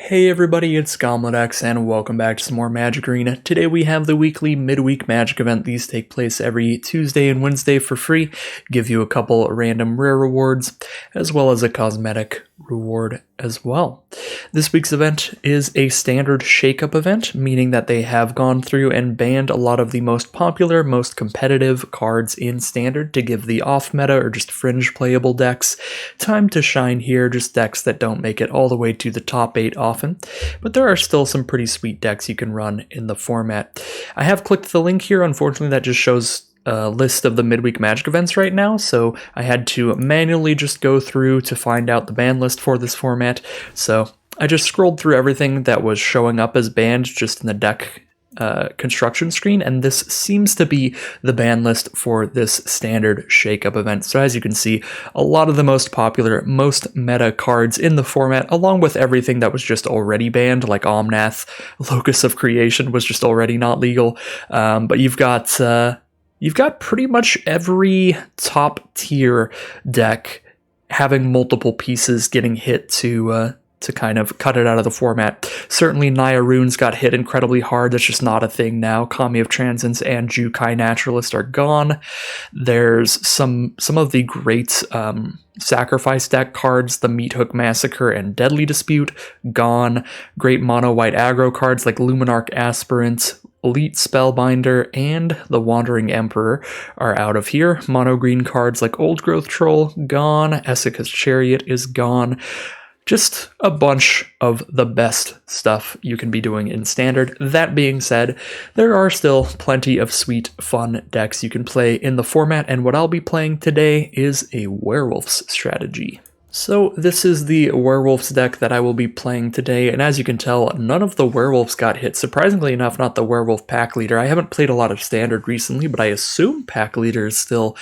Hey everybody, it's Galvanic and welcome back to some more Magic Arena. Today we have the weekly Midweek Magic Event. These take place every Tuesday and Wednesday for free, give you a couple random rare rewards, as well as a cosmetic reward as well. This week's event is a Standard Shakeup event, meaning that they have gone through and banned a lot of the most popular, most competitive cards in Standard to give the off-meta or just fringe playable decks time to shine here, just decks that don't make it all the way to the top 8 often, but there are still some pretty sweet decks you can run in the format. I have clicked the link here. Unfortunately, that just shows a list of the Midweek Magic events right now, so I had to manually just go through to find out the ban list for this format. So I just scrolled through everything that was showing up as banned just in the deck construction screen, and this seems to be the ban list for this Standard Shakeup event. So as you can see, a lot of the most popular, most meta cards in the format, along with everything that was just already banned, like Omnath, Locus of Creation was just already not legal, but you've got pretty much every top tier deck having multiple pieces getting hit to kind of cut it out of the format. Certainly Naya Runes got hit incredibly hard. That's just not a thing now. Kami of Transience and Jukai Naturalist are gone. There's some of the great sacrifice deck cards, the Meathook Massacre and Deadly Dispute, gone. Great mono white aggro cards like Luminarch Aspirant, Elite Spellbinder, and the Wandering Emperor are out of here. Mono green cards like Old Growth Troll, gone. Esika's Chariot is gone. Just a bunch of the best stuff you can be doing in Standard. That being said, there are still plenty of sweet, fun decks you can play in the format, and what I'll be playing today is a Werewolves strategy. So this is the Werewolves deck that I will be playing today, and as you can tell, none of the Werewolves got hit. Surprisingly enough, not the Werewolf Pack Leader. I haven't played a lot of Standard recently, but I assume Pack Leader is still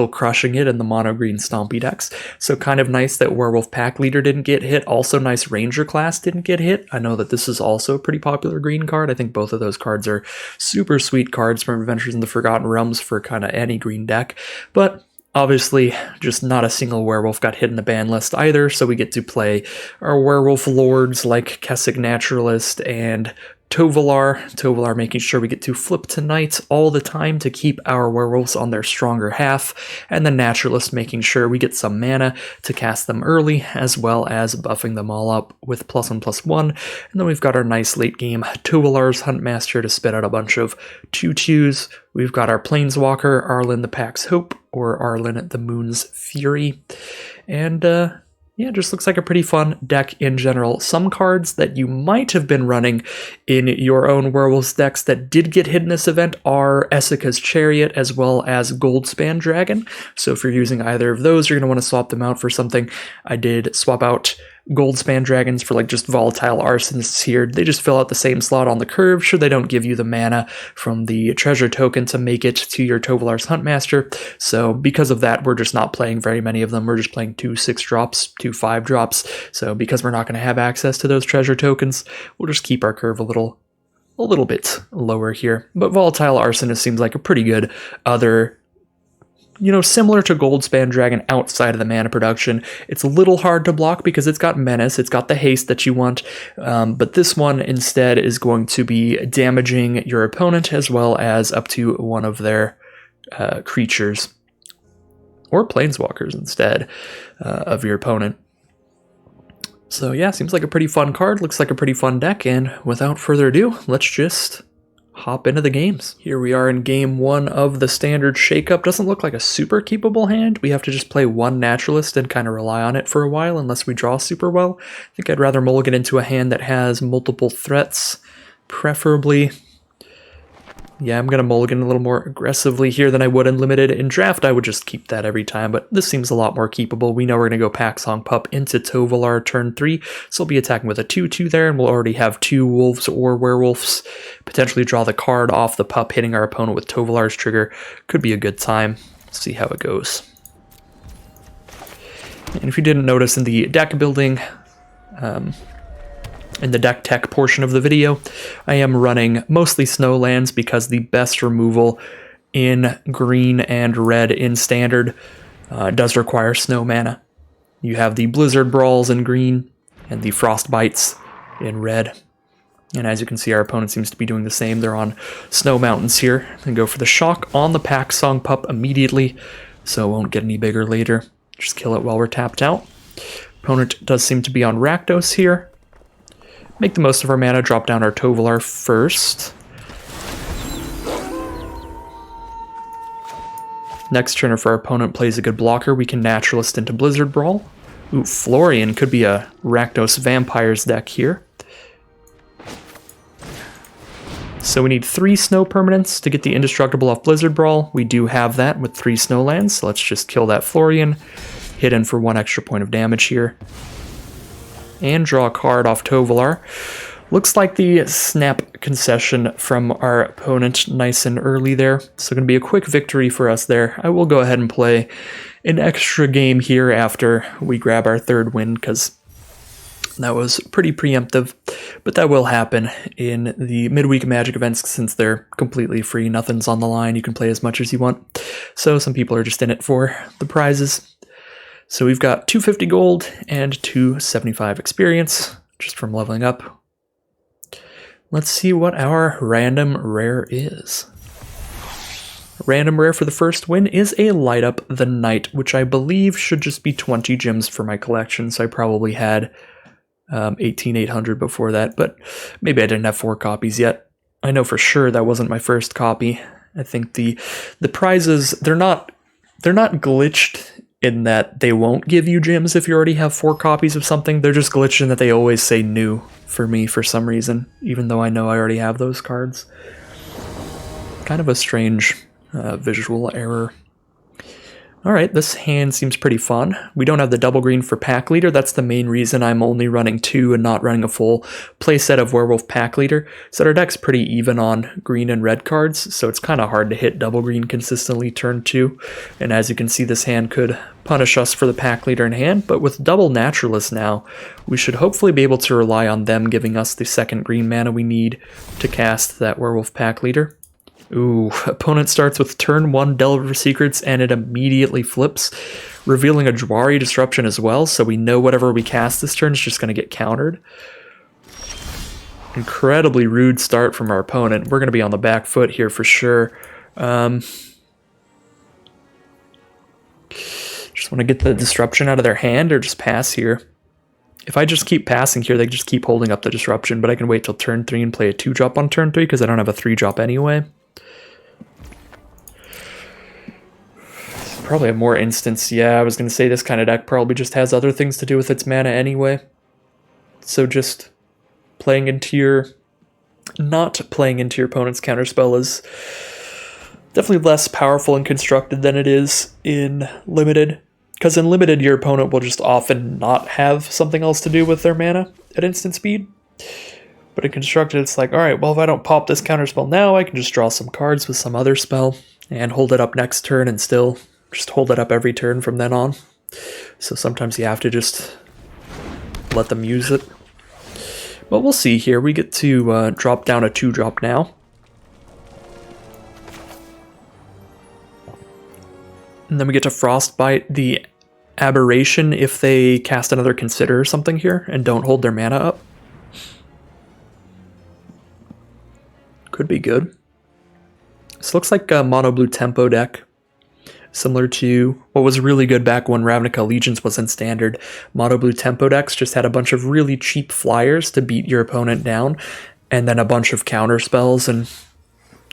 crushing it in the mono-green Stompy decks. So kind of nice that Werewolf Pack Leader didn't get hit. Also nice Ranger class didn't get hit. I know that this is also a pretty popular green card. I think both of those cards are super sweet cards from Adventures in the Forgotten Realms for kind of any green deck, but obviously, just not a single werewolf got hit in the ban list either, so we get to play our werewolf lords like Hullbreaker Naturalist and Tovalar making sure we get to flip to knights all the time to keep our werewolves on their stronger half, and the Naturalist making sure we get some mana to cast them early, as well as buffing them all up with +1/+1. And then we've got our nice late game Tovalar's Huntmaster to spit out a bunch of 2/2s. We've got our Planeswalker, Arlen the Pack's Hope, or Arlen the Moon's Fury. And yeah, just looks like a pretty fun deck in general. Some cards that you might have been running in your own Werewolves decks that did get hit in this event are Esika's Chariot as well as Goldspan Dragon. So if you're using either of those, you're going to want to swap them out for something. I did swap out Goldspan Dragons for like just volatile arsonists here. They just fill out the same slot on the curve. Sure, they don't give you the mana from the treasure token to make it to your Tovalar's Huntmaster. So because of that, we're just not playing very many of them. We're just playing 2 6-drops, 2 5-drops. So because we're not going to have access to those treasure tokens, we'll just keep our curve a little bit lower here. But volatile arsonist seems like a pretty good other, similar to Goldspan Dragon outside of the mana production. It's a little hard to block because it's got Menace, it's got the haste that you want, but this one instead is going to be damaging your opponent as well as up to one of their creatures, or planeswalkers instead of your opponent. So yeah, seems like a pretty fun card, looks like a pretty fun deck, and without further ado, let's just hop into the games. Here we are in game 1 of the Standard Shakeup. Doesn't look like a super keepable hand. We have to just play one Naturalist and kind of rely on it for a while unless we draw super well. I think I'd rather mulligan into a hand that has multiple threats, preferably. Yeah, I'm going to mulligan a little more aggressively here than I would in Limited. In Draft, I would just keep that every time, but this seems a lot more keepable. We know we're going to go Pack Song Pup into Tovalar turn 3, so we'll be attacking with a 2/2 there, and we'll already have 2 wolves or werewolves. Potentially draw the card off the pup, hitting our opponent with Tovalar's trigger. Could be a good time. See how it goes. And if you didn't notice in the deck building, in the deck tech portion of the video, I am running mostly Snowlands because the best removal in green and red in Standard does require snow mana. You have the Blizzard Brawls in green and the Frostbites in red. And as you can see, our opponent seems to be doing the same. They're on Snow Mountains here. And go for the shock on the Pack Song Pup immediately, so it won't get any bigger later. Just kill it while we're tapped out. Opponent does seem to be on Rakdos here. Make the most of our mana, drop down our Tovalar first. Next turn, if our opponent plays a good blocker, we can Naturalist into Blizzard Brawl. Ooh, Florian could be a Rakdos Vampires deck here. So we need 3 snow permanents to get the Indestructible off Blizzard Brawl. We do have that with 3 snow lands, so let's just kill that Florian. Hit in for 1 extra point of damage here. And draw a card off Tovalar. Looks like the snap concession from our opponent nice and early there. So going to be a quick victory for us there. I will go ahead and play an extra game here after we grab our 3rd win, because that was pretty preemptive. But that will happen in the Midweek Magic events since they're completely free. Nothing's on the line. You can play as much as you want. So some people are just in it for the prizes. So we've got 250 gold and 275 experience just from leveling up. Let's see what our random rare is. Random rare for the first win is a Light Up the Night, which I believe should just be 20 gems for my collection, so I probably had 18,800 before that, but maybe I didn't have 4 copies yet. I know for sure that wasn't my first copy. I think the prizes, they're not glitched in that they won't give you gems if you already have 4 copies of something. They're just glitched in that they always say new for me for some reason, even though I know I already have those cards. Kind of a strange visual error. Alright, this hand seems pretty fun. We don't have the double green for Pack Leader. That's the main reason I'm only running 2 and not running a full playset of Werewolf Pack Leader. So our deck's pretty even on green and red cards, so it's kind of hard to hit double green consistently turn 2. And as you can see, this hand could punish us for the Pack Leader in hand, but with double Naturalist now, we should hopefully be able to rely on them giving us the 2nd green mana we need to cast that Werewolf Pack Leader. Ooh, opponent starts with turn 1 Delver Secrets and it immediately flips, revealing a Jwari Disruption as well, so we know whatever we cast this turn is just going to get countered. Incredibly rude start from our opponent. We're going to be on the back foot here for sure. Just want to get the Disruption out of their hand or just pass here. If I just keep passing here, they just keep holding up the Disruption, but I can wait till turn 3 and play a 2-drop on turn 3 because I don't have a 3-drop anyway. Probably have more instants. Yeah, I was going to say this kind of deck probably just has other things to do with its mana anyway. So just playing into your... not playing into your opponent's counterspell is definitely less powerful and constructed than it is in Limited. Because in Limited, your opponent will just often not have something else to do with their mana at instant speed. But in Constructed, it's like, alright, well if I don't pop this counterspell now, I can just draw some cards with some other spell and hold it up next turn and still just hold it up every turn from then on. So sometimes you have to just let them use it. But we'll see here. We get to drop down a 2-drop now. And then we get to Frostbite the Aberration if they cast another Consider or something here and don't hold their mana up. Could be good. This looks like a mono blue tempo deck. Similar to what was really good back when Ravnica Allegiance was in Standard. Mono blue tempo decks just had a bunch of really cheap flyers to beat your opponent down, and then a bunch of counter spells and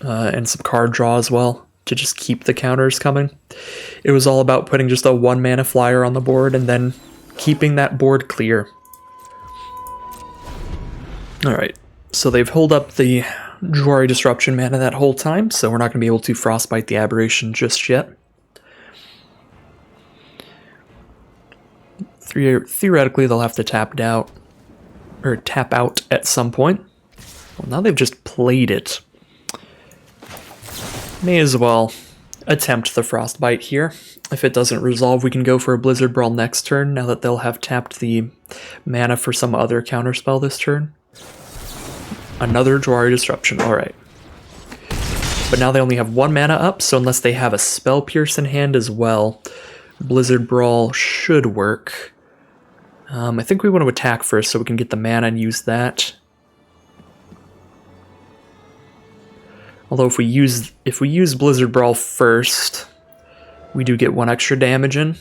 some card draw as well to just keep the counters coming. It was all about putting just a 1-mana flyer on the board and then keeping that board clear. Alright, so they've held up the Jwari Disruption mana that whole time, so we're not going to be able to Frostbite the Aberration just yet. Theoretically, they'll have to tap out at some point. Well, now they've just played it. May as well attempt the Frostbite here. If it doesn't resolve, we can go for a Blizzard Brawl next turn, now that they'll have tapped the mana for some other counterspell this turn. Another Jwari Disruption, alright. But now they only have 1 mana up, so unless they have a Spell Pierce in hand as well, Blizzard Brawl should work. I think we want to attack first so we can get the mana and use that. Although if we use Blizzard Brawl first, we do get 1 extra damage in.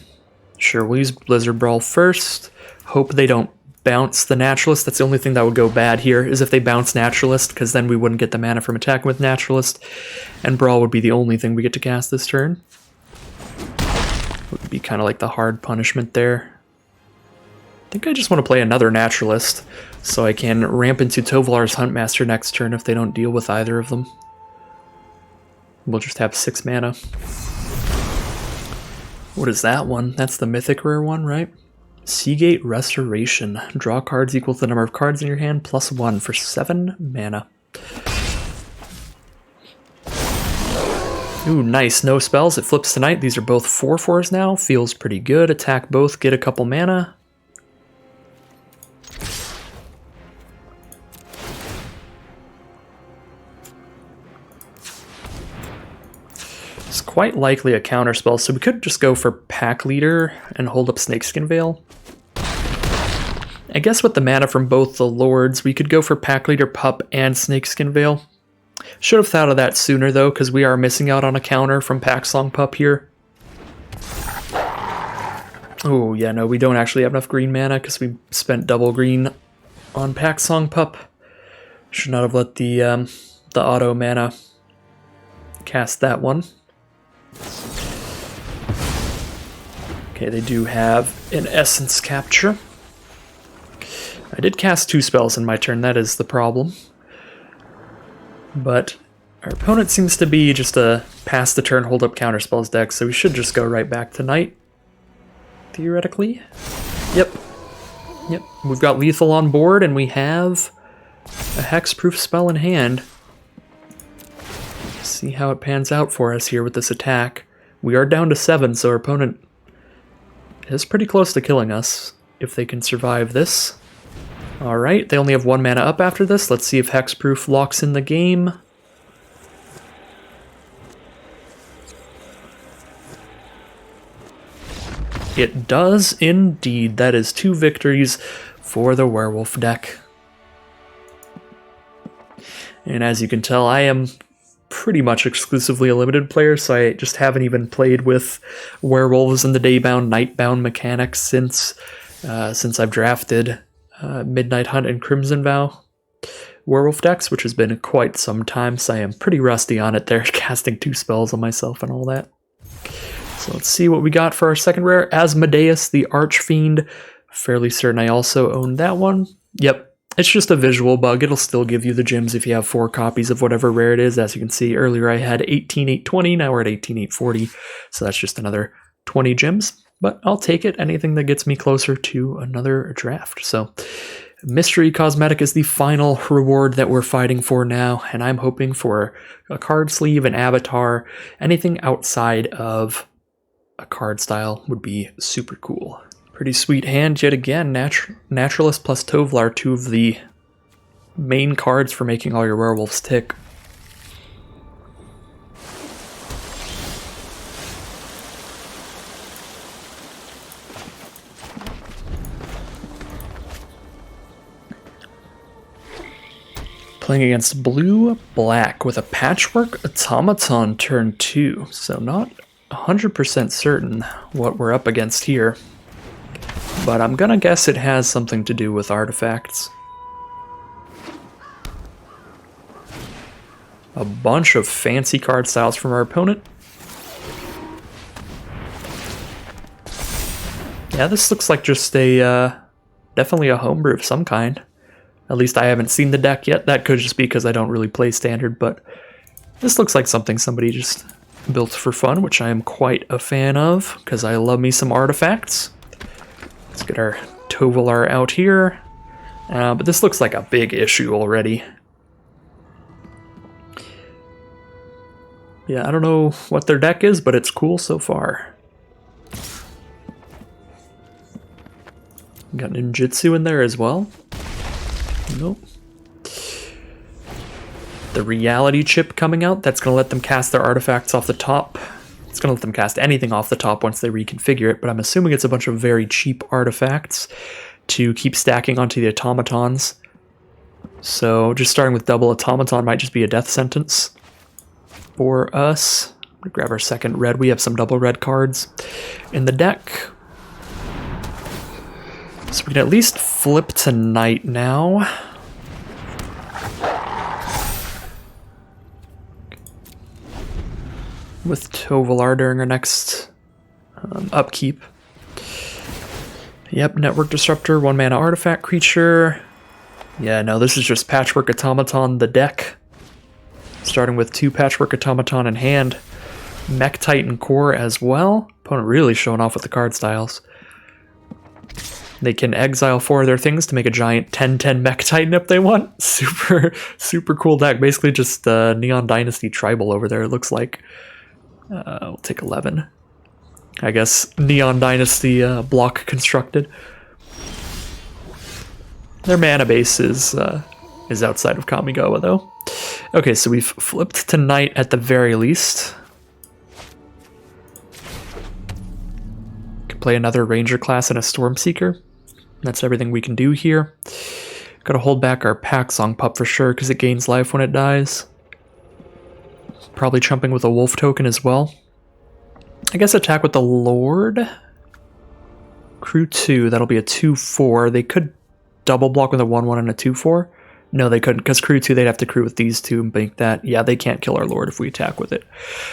Sure, we'll use Blizzard Brawl first. Hope they don't bounce the Naturalist. That's the only thing that would go bad here, is if they bounce Naturalist, because then we wouldn't get the mana from attacking with Naturalist, and Brawl would be the only thing we get to cast this turn. Would be kind of like the hard punishment there. I think I just want to play another Naturalist, so I can ramp into Tovalar's Huntmaster next turn if they don't deal with either of them. We'll just have 6 mana. What is that one? That's the mythic rare one, right? Seagate Restoration. Draw cards equal to the number of cards in your hand, +1 for 7 mana. Ooh, nice. No spells. It flips tonight. These are both 4/4s now. Feels pretty good. Attack both, get a couple mana. It's quite likely a counterspell, so we could just go for Pack Leader and hold up Snakeskin Veil. I guess with the mana from both the Lords, we could go for Pack Leader, Pup, and Snakeskin Veil. Should have thought of that sooner, though, because we are missing out on a counter from Pack Song Pup here. Oh, yeah, no, we don't actually have enough green mana because we spent double green on Pack Song Pup. Should not have let the auto mana cast that one. Okay, they do have an Essence Capture. I did cast 2 spells in my turn, that is the problem. But our opponent seems to be just a pass the turn, hold up counterspells deck, so we should just go right back to Night. Theoretically. Yep. We've got Lethal on board, and we have a Hexproof spell in hand. See how it pans out for us here with this attack. We are down to 7, so our opponent is pretty close to killing us if they can survive this. Alright, they only have 1 mana up after this. Let's see if Hexproof locks in the game. It does indeed. That is 2 victories for the Werewolf deck. And as you can tell, I am pretty much exclusively a limited player, so I just haven't even played with werewolves and the daybound, nightbound mechanics since I've drafted Midnight Hunt and Crimson Vow werewolf decks, which has been quite some time, so I am pretty rusty on it there, casting 2 spells on myself and all that. So let's see what we got for our second rare. Asmodeus the Archfiend. Fairly certain I also own that one. Yep. It's just a visual bug. It'll still give you the gems if you have 4 copies of whatever rare it is. As you can see, earlier I had 18,820, now we're at 18,840. So that's just another 20 gems. But I'll take it. Anything that gets me closer to another draft. So Mystery Cosmetic is the final reward that we're fighting for now. And I'm hoping for a card sleeve, an avatar. Anything outside of a card style would be super cool. Pretty sweet hand yet again. Naturalist plus Tovalar, 2 of the main cards for making all your werewolves tick. Playing against blue-black with a Patchwork Automaton turn 2. So not 100% certain what we're up against here. But I'm gonna guess it has something to do with artifacts. A bunch of fancy card styles from our opponent. Yeah, this looks like just a, definitely a homebrew of some kind. At least I haven't seen the deck yet. That could just be because I don't really play Standard, but this looks like something somebody just built for fun, which I am quite a fan of, because I love me some artifacts. Let's get our Tovalar out here. But this looks like a big issue already. Yeah, I don't know what their deck is, but it's cool so far. Got ninjutsu in there as well. Nope. The reality chip coming out, that's going to let them cast their artifacts off the top. It's going to let them cast anything off the top once they reconfigure it, but I'm assuming it's a bunch of very cheap artifacts. to keep stacking onto the automatons. So just starting with double automaton might just be a death sentence for us. We'll grab our second red. We have some double red cards in the deck. So we can at least flip to night now. With Tovalar during our next upkeep. Yep, Network Disruptor, 1 mana artifact creature. Yeah, no, this is just Patchwork Automaton, the deck. Starting with 2 Patchwork Automaton in hand. Mech Titan Core as well. Opponent really showing off with the card styles. They can exile 4 of their things to make a giant 10/10 Mech Titan if they want. Super cool deck. Basically just Neon Dynasty Tribal over there, it looks like. We'll take 11. I guess Neon Dynasty block constructed. Their mana base is outside of Kamigawa though. Okay, so we've flipped to night at the very least. Can play another Ranger class and a Stormseeker. That's everything we can do here. Gotta hold back our Pack Song Pup for sure because it gains life when it dies. Probably chumping with a wolf token as well. I guess attack with the Lord. Crew 2, that'll be a 2/4. They could double block with a 1/1 and a 2/4. No, they couldn't, because Crew 2, they'd have to crew with these two and make that. Yeah, they can't kill our Lord if we attack with it.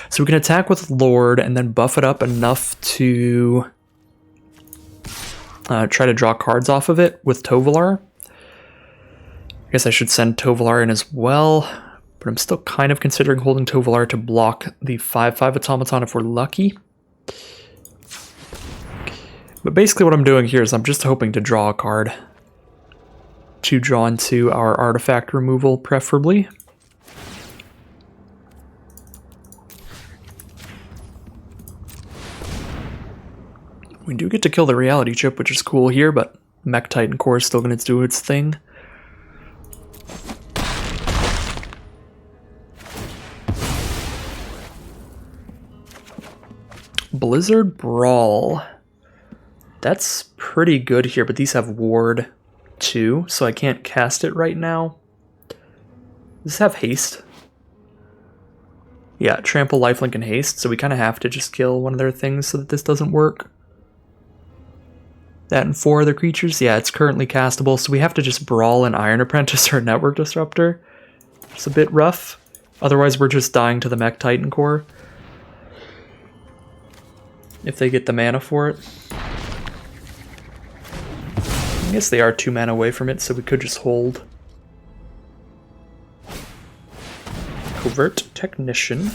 So we can attack with Lord and then buff it up enough to try to draw cards off of it with Tovalar. I guess I should send Tovalar in as well. But I'm still kind of considering holding Tovalar to block the 5/5 automaton if we're lucky. But basically what I'm doing here is I'm just hoping to draw a card. To draw into our artifact removal, preferably. We do get to kill the reality chip, which is cool here, but Mech Titan Core is still going to do its thing. Blizzard Brawl. That's pretty good here, but these have Ward too, so I can't cast it right now. Does this have Haste? Yeah, Trample, Lifelink, and Haste, so we kind of have to just kill one of their things so that this doesn't work. That and 4 other creatures? Yeah, it's currently castable, so we have to just Brawl an Iron Apprentice or a Network Disruptor. It's a bit rough. Otherwise, we're just dying to the Mech Titan Core. If they get the mana for it. I guess they are 2 mana away from it, so we could just hold. Covert Technician.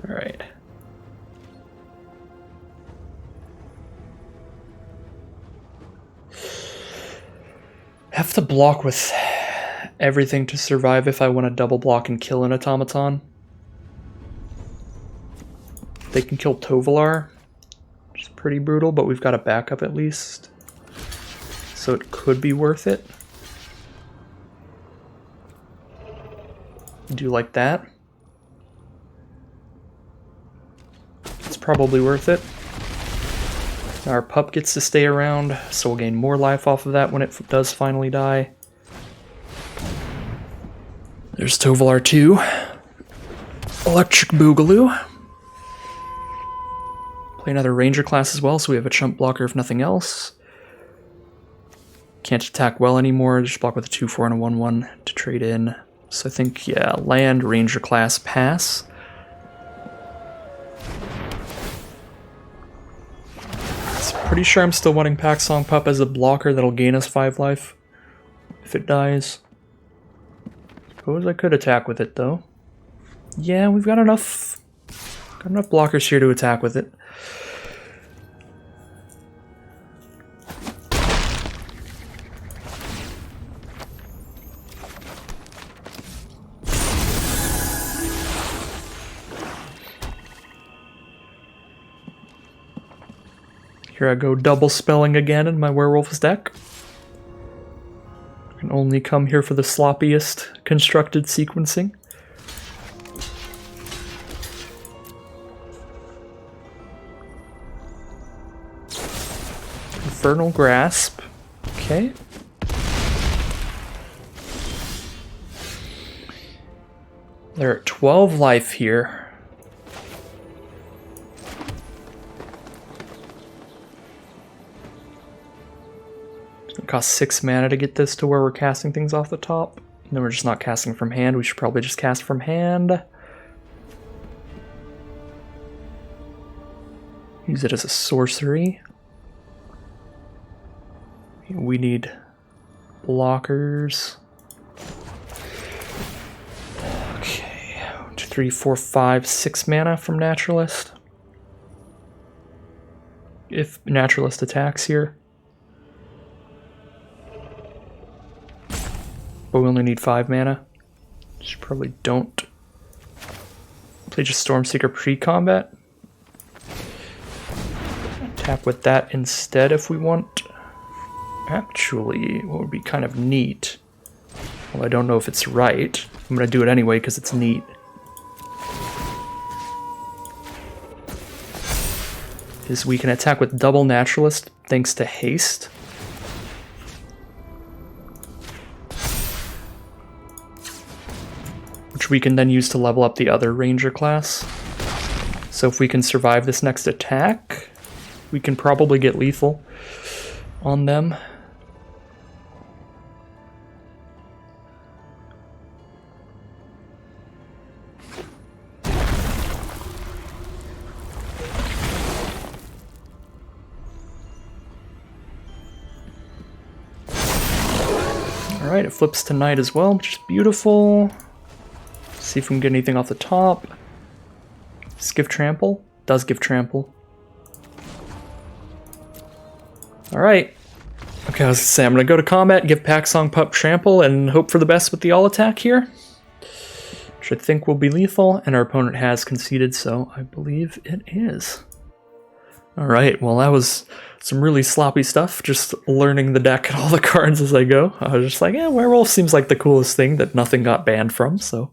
Alright. Have to block with everything to survive if I want to double block and kill an automaton. They can kill Tovalar, which is pretty brutal, but we've got a backup at least. So it could be worth it. Do like that. It's probably worth it. Our pup gets to stay around, so we'll gain more life off of that when it does finally die. There's Tovalar 2. Electric Boogaloo. Play another Ranger class as well, so we have a chump blocker if nothing else. Can't attack well anymore, just block with a 2/4 and a 1/1 to trade in. So I think, yeah, land, Ranger class, pass. Pretty sure I'm still wanting Pack Song Pup as a blocker that'll gain us 5 life if it dies. Suppose I could attack with it though. Yeah, we've got enough blockers here to attack with it. Here I go double spelling again in my Werewolf's deck. I can only come here for the sloppiest constructed sequencing. Infernal Grasp. Okay. They're at 12 life here. It's gonna cost 6 mana to get this to where we're casting things off the top. And then we're just not casting from hand. We should probably just cast from hand. Use it as a sorcery. We need blockers. Okay, 1, 2, 3, 4, 5, 6 mana from Naturalist. If Naturalist attacks here. But we only need 5 mana. Should probably don't. Play just Stormseeker pre-combat. Tap with that instead if we want. Actually, what would be kind of neat, well, I don't know if it's right. I'm going to do it anyway because it's neat. Is we can attack with double Naturalist thanks to haste. Which we can then use to level up the other ranger class. So if we can survive this next attack, we can probably get lethal on them. Alright, it flips to night as well, which is beautiful. See if we can get anything off the top. Does this give trample? Does give trample. Alright. Okay, I was gonna say, I'm gonna go to combat, give Pack Song Pup trample, and hope for the best with the all attack here. Which I think will be lethal, and our opponent has conceded, so I believe it is. Alright, well that was some really sloppy stuff, just learning the deck and all the cards as I go. I was just like, yeah, Werewolf seems like the coolest thing that nothing got banned from, so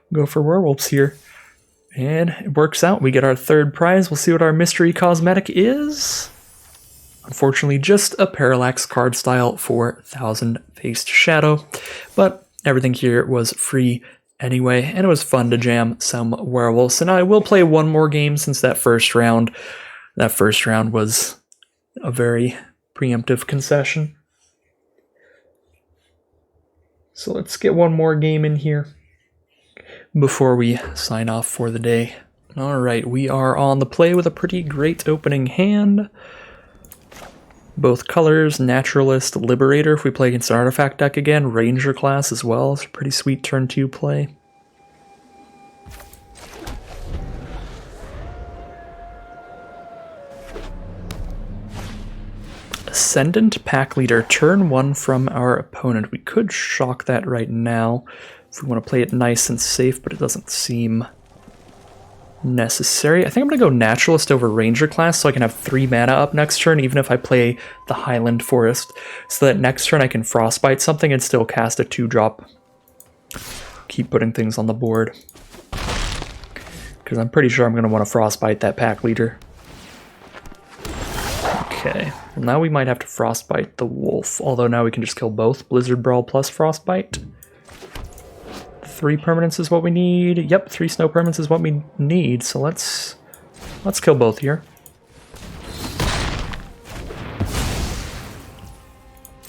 we'll go for Werewolves here. And it works out, we get our third prize. We'll see what our mystery cosmetic is. Unfortunately, just a Parallax card style for Thousand Faced Shadow, but everything here was free anyway, and it was fun to jam some Werewolves. And I will play one more game since that first round was a very preemptive concession. So let's get one more game in here before we sign off for the day. Alright, we are on the play with a pretty great opening hand. Both colors, Naturalist, Liberator if we play against an artifact deck again, Ranger class as well. It's a pretty sweet turn 2 play. Ascendant Pack Leader, turn 1 from our opponent. We could shock that right now if we want to play it nice and safe, but it doesn't seem necessary. I think I'm going to go Naturalist over Ranger class so I can have 3 mana up next turn, even if I play the Highland Forest, so that next turn I can Frostbite something and still cast a 2-drop. Keep putting things on the board. Because I'm pretty sure I'm going to want to Frostbite that Pack Leader. Okay, well now we might have to Frostbite the Wolf, although now we can just kill both. Blizzard Brawl plus Frostbite. 3 permanents is what we need. Yep, 3 snow permanents is what we need, so let's kill both here.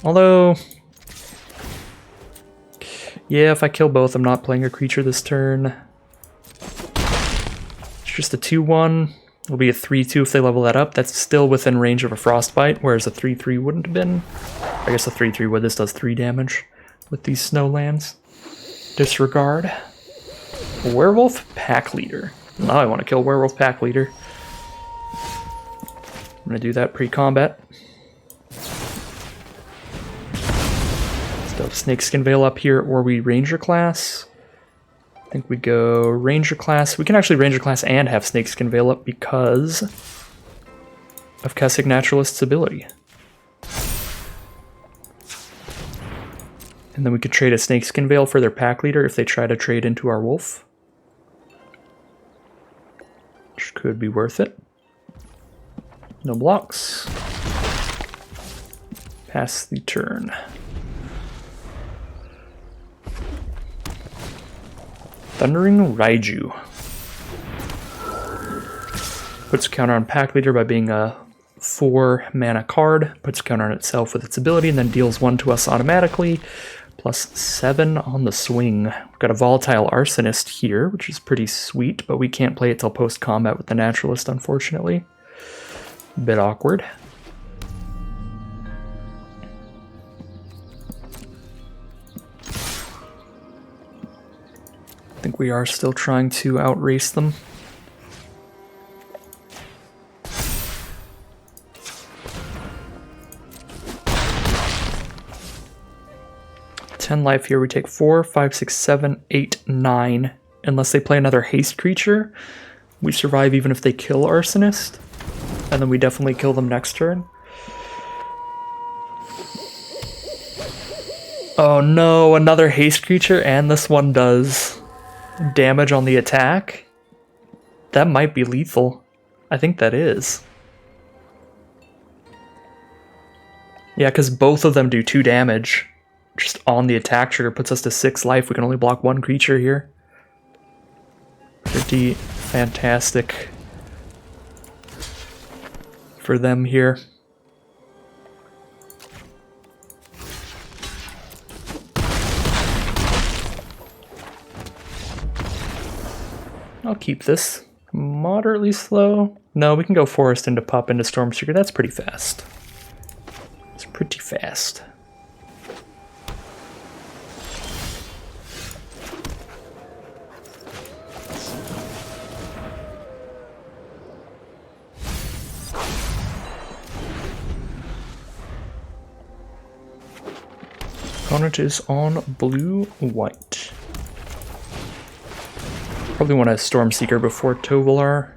Although, yeah, if I kill both, I'm not playing a creature this turn. It's just a 2-1. It'll be a 3-2 if they level that up. That's still within range of a Frostbite, whereas a 3-3 wouldn't have been. I guess a 3-3 would. This does 3 damage with these snow lands. Disregard. Werewolf Pack Leader. Now I want to kill Werewolf Pack Leader. I'm going to do that pre-combat. Still have Snakeskin Veil up here, or we Ranger class. I think we go Ranger class. We can actually Ranger class and have Snakeskin Veil up because of Kessig Naturalist's ability. And then we could trade a Snakeskin Veil for their Pack Leader if they try to trade into our Wolf. Which could be worth it. No blocks. Pass the turn. Thundering Raiju. Puts a counter on Pack Leader by being a 4 mana card. Puts a counter on itself with its ability and then deals 1 to us automatically. Plus 7 on the swing. We've got a Volatile Arsonist here, which is pretty sweet, but we can't play it till post-combat with the Naturalist, unfortunately. A bit awkward. I think we are still trying to outrace them. Life here. We take 4, 5, 6, 7, 8, 9. Unless they play another haste creature, we survive even if they kill Arsonist. And then we definitely kill them next turn. Oh no, another haste creature, and this one does damage on the attack. That might be lethal. I think that is. Yeah, because both of them do 2 damage. Just on the attack trigger, puts us to 6 life. We can only block 1 creature here. Pretty fantastic for them here. I'll keep this moderately slow. No, we can go Forest into Pup into Stormseeker. That's pretty fast. It's pretty fast. Opponent is on blue-white. Probably want a Stormseeker before Tovalar.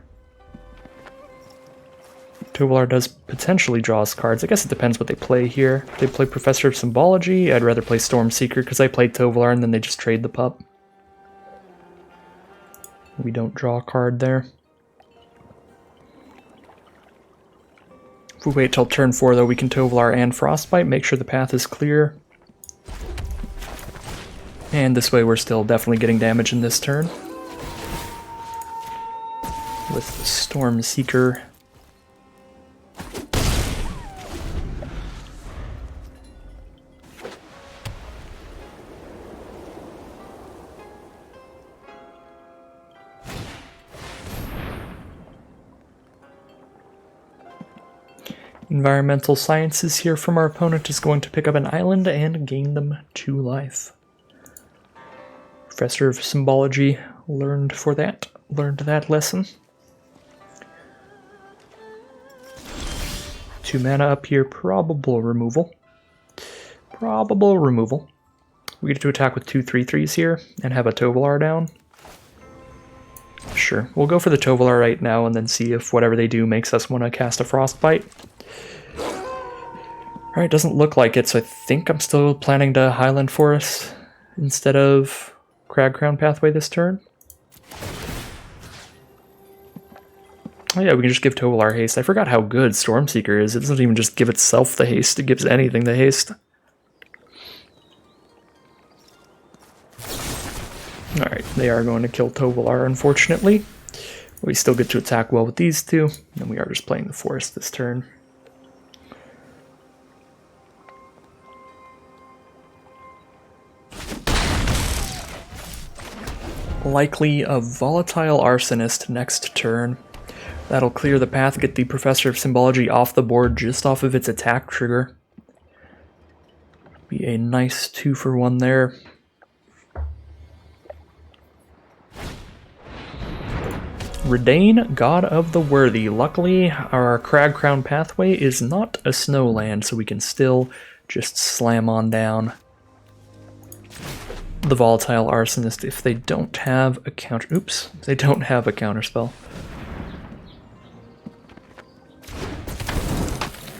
Tovalar does potentially draw us cards. I guess it depends what they play here. If they play Professor of Symbology, I'd rather play Stormseeker because I played Tovalar and then they just trade the pup. We don't draw a card there. If we wait till turn 4 though, we can Tovalar and Frostbite, make sure the path is clear. And this way we're still definitely getting damage in this turn. With Stormseeker. Environmental Sciences here from our opponent is going to pick up an island and gain them 2 life. Professor of Symbology learned that lesson. 2 mana up here, probable removal. Probable removal. We get to attack with 2 3/3s here and have a Tovalar down. Sure, we'll go for the Tovalar right now and then see if whatever they do makes us want to cast a Frostbite. Alright, doesn't look like it, so I think I'm still planning to Highland Forest instead of Crag Crown Pathway this turn. Oh yeah, we can just give Tovalar haste. I forgot how good Stormseeker is. It doesn't even just give itself the haste, it gives anything the haste. Alright, they are going to kill Tovalar, unfortunately. We still get to attack well with these 2, and we are just playing the Forest this turn. Likely a Volatile Arsonist next turn. That'll clear the path, get the Professor of Symbology off the board just off of its attack trigger. Be a nice 2-for-1 there. Redain, God of the Worthy. Luckily, our Crag Crown Pathway is not a snowland, so we can still just slam on down the Volatile Arsonist if they don't have a counter. Oops, they don't have a counterspell.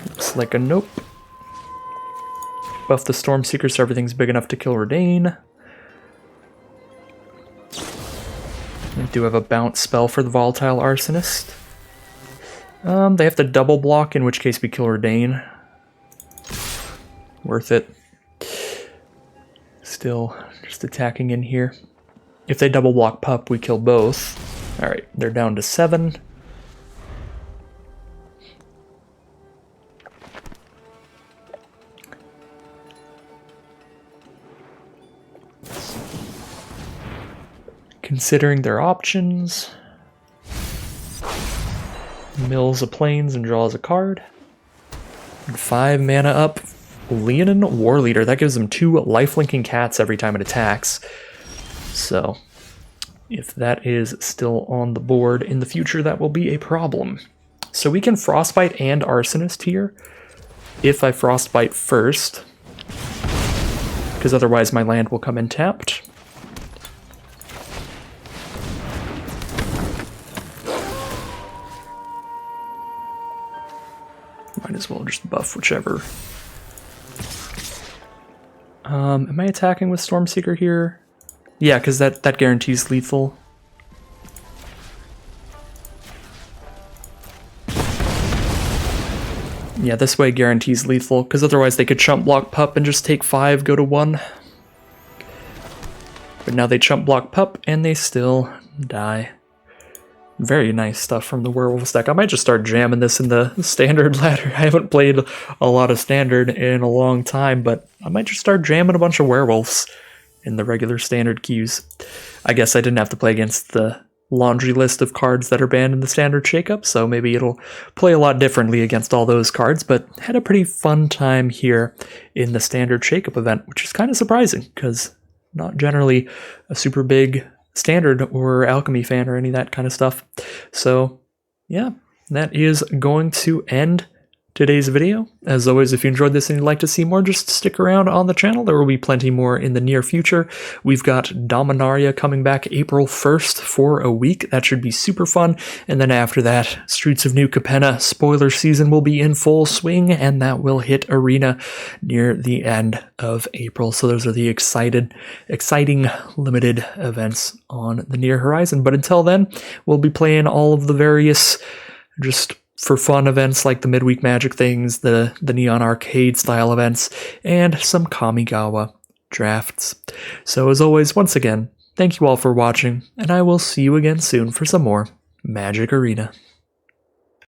Looks like a nope. Buff the Stormseeker so everything's big enough to kill Redain. We do have a bounce spell for the Volatile Arsonist. They have to double block, in which case we kill Redain. Worth it. Still just attacking in here. If they double block pup, we kill both. Alright, they're down to 7. Considering their options. Mills a plains and draws a card. And 5 mana up. Leonin War Leader. That gives them 2 lifelinking cats every time it attacks. So, if that is still on the board in the future, that will be a problem. So we can Frostbite and Arsonist here. If I Frostbite first. Because otherwise my land will come in tapped. Might as well just buff whichever. Am I attacking with Stormseeker here? Yeah, because that guarantees lethal. Yeah, this way guarantees lethal, because otherwise they could chump block pup and just take 5, go to 1. But now they chump block pup and they still die. Very nice stuff from the Werewolves deck. I might just start jamming this in the standard ladder. I haven't played a lot of standard in a long time, but I might just start jamming a bunch of Werewolves in the regular standard queues. I guess I didn't have to play against the laundry list of cards that are banned in the Standard Shakeup, so maybe it'll play a lot differently against all those cards, but had a pretty fun time here in the Standard Shakeup event, which is kind of surprising, because not generally a super big Standard or Alchemy fan or any of that kind of stuff. So yeah, that is going to end today's video. As always, if you enjoyed this and you'd like to see more, just stick around on the channel. There will be plenty more in the near future. We've got Dominaria coming back April 1st for a week. That should be super fun. And then after that, Streets of New Capenna spoiler season will be in full swing, and that will hit Arena near the end of April. So those are the exciting limited events on the near horizon. But until then, we'll be playing all of the various just for fun events like the Midweek Magic things, the Neon Arcade style events, and some Kamigawa drafts. So as always, once again, thank you all for watching, and I will see you again soon for some more Magic Arena.